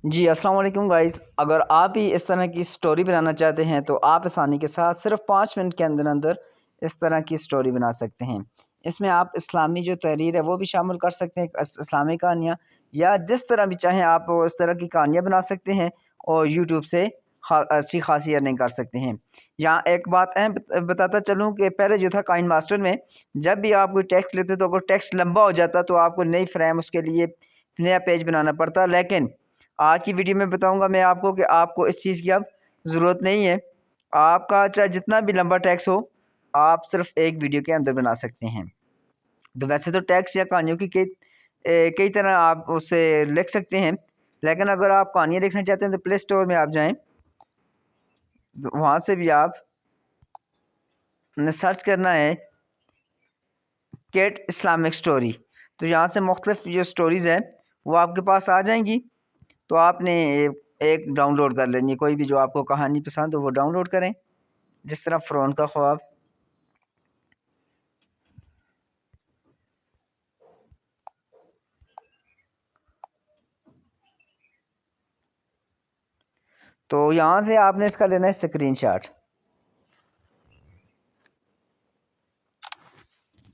जी अस्सलाम वालेकुम गाइस। अगर आप भी इस तरह की स्टोरी बनाना चाहते हैं तो आप आसानी के साथ सिर्फ 5 मिनट के अंदर अंदर इस तरह की स्टोरी बना सकते हैं। इसमें आप इस्लामी जो तहरीर है वो भी शामिल कर सकते हैं, इस्लामी कहानियाँ, या जिस तरह भी चाहें आप उस तरह की कहानियाँ बना सकते हैं और यूट्यूब से अच्छी खासी अर्निंग कर सकते हैं। यहाँ एक बात अहम बताता चलूँ कि पहले जो था काइन मास्टर में, जब भी आप कोई टेक्स्ट लेते तो अगर टेक्स्ट लंबा हो जाता तो आपको नई फ्रेम उसके लिए नया पेज बनाना पड़ता। लेकिन आज की वीडियो में बताऊंगा मैं आपको कि आपको इस चीज़ की अब ज़रूरत नहीं है। आपका चाहे जितना भी लंबा टैक्स हो, आप सिर्फ एक वीडियो के अंदर बना सकते हैं। तो वैसे तो टैक्स या कहानियों की कई तरह आप उसे लिख सकते हैं, लेकिन अगर आप कहानियाँ लिखना चाहते हैं तो प्ले स्टोर में आप जाएं, वहाँ से भी आप सर्च करना है केट इस्लामिक स्टोरी। तो यहाँ से मुख्तलिफ जो स्टोरीज़ हैं वो आपके पास आ जाएंगी। तो आपने एक डाउनलोड कर लेनी है, कोई भी जो आपको कहानी पसंद हो वो डाउनलोड करें, जिस तरह फ़िरौन का ख्वाब। तो यहाँ से आपने इसका लेना है स्क्रीनशॉट।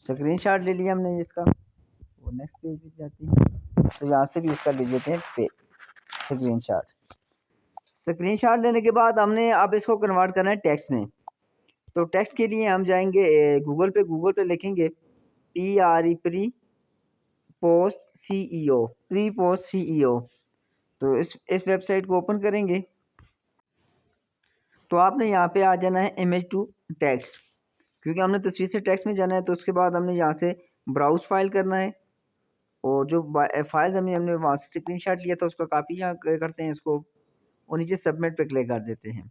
स्क्रीनशॉट ले लिया हमने इसका, वो नेक्स्ट पेज पे जाती है। तो यहाँ से भी इसका ले लेते हैं स्क्रीनशॉट। स्क्रीनशॉट लेने के बाद हमने अब इसको कन्वर्ट करना है टेक्स्ट में। तो टेक्स्ट के लिए हम जाएंगे गूगल पे लिखेंगे PRE प्री पोस्ट CEO। तो इस वेबसाइट को ओपन करेंगे तो आपने यहाँ पे आ जाना है इमेज टू टेक्स्ट, क्योंकि हमने तस्वीर से टेक्स्ट में जाना है। तो उसके बाद हमने यहाँ से ब्राउज फाइल करना है, और जो फाइल्स हमने वहाँ से स्क्रीनशॉट लिया था उसका कॉपी यहाँ करते हैं इसको, और नीचे सबमिट पे क्लिक कर देते हैं।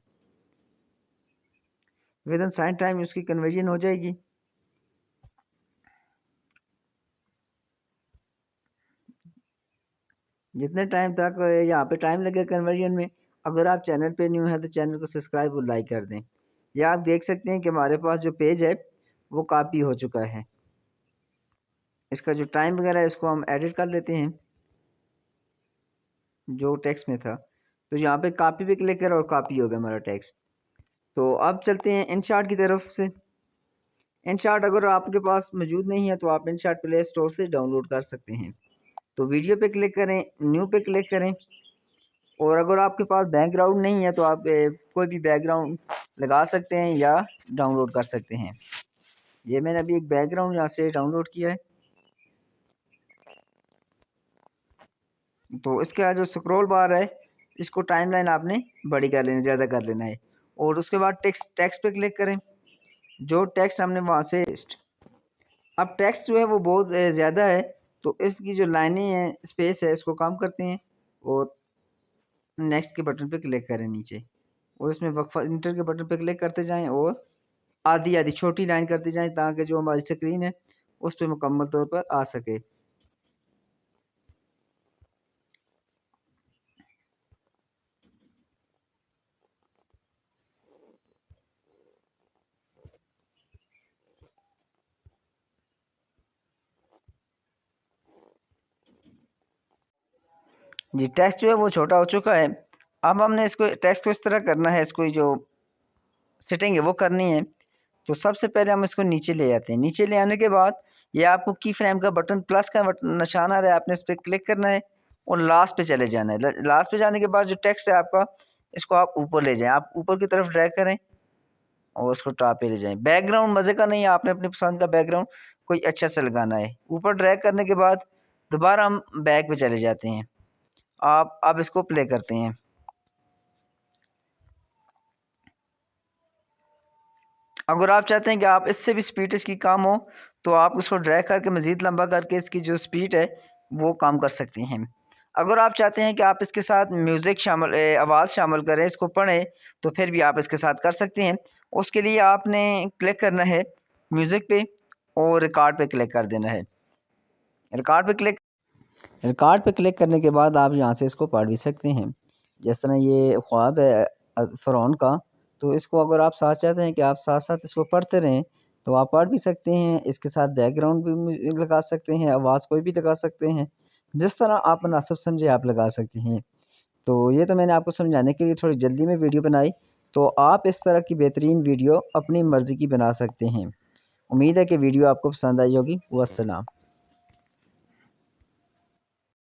विद इन साइन टाइम उसकी कन्वर्जन हो जाएगी। जितने टाइम तक यहाँ पे टाइम लगे कन्वर्जन में, अगर आप चैनल पे न्यू हैं तो चैनल को सब्सक्राइब और लाइक कर दें। या आप देख सकते हैं कि हमारे पास जो पेज है वो कॉपी हो चुका है। इसका जो टाइम वगैरह है इसको हम एडिट कर लेते हैं जो टेक्स्ट में था। तो यहाँ पे कॉपी पे क्लिक करें और कॉपी हो गया हमारा टेक्स्ट। तो अब चलते हैं InShot की तरफ से। InShot अगर आपके पास मौजूद नहीं है तो आप InShot प्ले स्टोर से डाउनलोड कर सकते हैं। तो वीडियो पे क्लिक करें, न्यू पे क्लिक करें, और अगर आपके पास बैकग्राउंड नहीं है तो आप कोई भी बैकग्राउंड लगा सकते हैं या डाउनलोड कर सकते हैं। ये मैंने अभी एक बैकग्राउंड यहाँ से डाउनलोड किया है। तो इसका जो स्क्रॉल बार है इसको टाइमलाइन आपने बड़ी कर लेनी, ज़्यादा कर लेना है, और उसके बाद टेक्स्ट पे क्लिक करें। जो टेक्स्ट हमने वहाँ से, अब टेक्स्ट जो है वो बहुत ज़्यादा है, तो इसकी जो लाइनें हैं, स्पेस है, इसको कम करते हैं और नेक्स्ट के बटन पे क्लिक करें नीचे, और इसमें वक्फा इंटर के बटन पे क्लिक करते जाएं और आधी आधी छोटी लाइन करते जाएं ताकि जो हमारी स्क्रीन है उस पर मुकम्मल तौर पर आ सके। जी टेक्स्ट जो है वो छोटा हो चुका है। अब हमने इसको टेक्स्ट को इस तरह करना है, इसको जो सेटिंग है वो करनी है। तो सबसे पहले हम इसको नीचे ले आते हैं। नीचे ले आने के बाद ये आपको की फ्रेम का बटन प्लस का निशान आ रहा है, आपने इस पर क्लिक करना है और लास्ट पे चले जाना है। लास्ट पे जाने के बाद जो टेक्स्ट है आपका, इसको आप ऊपर ले जाएं, आप ऊपर की तरफ ड्रैग करें और उसको टॉप पे ले जाएं। बैकग्राउंड मज़े का नहीं है, आपने अपनी पसंद का बैकग्राउंड कोई अच्छा सा लगाना है। ऊपर ड्रैग करने के बाद दोबारा हम बैक पे चले जाते हैं। आप अब इसको प्ले करते हैं। अगर आप चाहते हैं कि आप इससे भी स्पीड इसकी कम हो तो आप उसको ड्रैग करके मज़ीद लंबा करके इसकी जो स्पीड है वो कम कर सकते हैं। अगर आप चाहते हैं कि आप इसके साथ म्यूज़िक शामिल आवाज़ शामिल करें, इसको पढ़ें, तो फिर भी आप इसके साथ कर सकते हैं। उसके लिए आपने क्लिक करना है म्यूज़िक पे और रिकॉर्ड पे क्लिक कर देना है। रिकॉर्ड पे क्लिक करने के बाद आप यहाँ से इसको पढ़ भी सकते हैं। जिस तरह ये ख्वाब है फ़िरौन का, तो इसको अगर आप साथ चाहते हैं कि आप साथ साथ इसको पढ़ते रहें तो आप पढ़ भी सकते हैं। इसके साथ बैकग्राउंड भी लगा सकते हैं, आवाज़ कोई भी लगा सकते हैं, जिस तरह आप मुनासिब समझे आप लगा सकते हैं। तो ये तो मैंने आपको समझाने के लिए थोड़ी जल्दी में वीडियो बनाई। तो आप इस तरह की बेहतरीन वीडियो अपनी मर्ज़ी की बना सकते हैं। उम्मीद है कि वीडियो आपको पसंद आई होगी। वस्सलाम।